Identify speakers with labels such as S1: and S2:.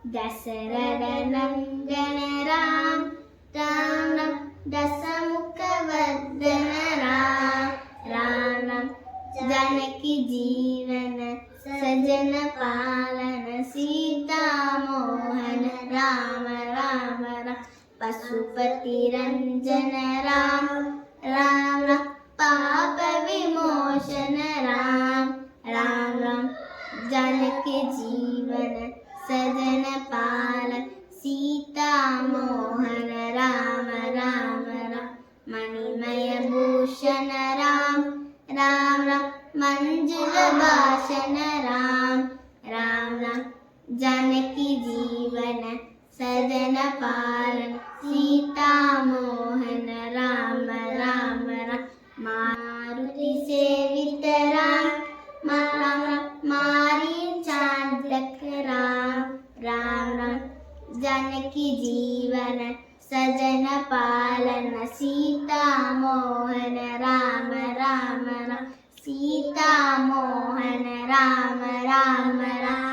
S1: दशरथ नंदन राम राम राम दशमुख वर्धन राम राम राम जानकी जीवन सजन पालन सीता मोहन राम राम राम पशुपति रंजन राम राम राम पाप विमोचन राम राम राम जानकी जीवन सजन पालन सीता मोहन राम राम राम मणिमय भूषण राम राम राम मंजुल भाषण राम राम राम जानकी जीवन सजन पालन सीता मोहन राम राम राम मारुति सेवित राम राम राम मारी चांदक राम राम राम जानकी जीवन सजन पालन सीता मोहन राम राम राम सीता मोहन राम राम राम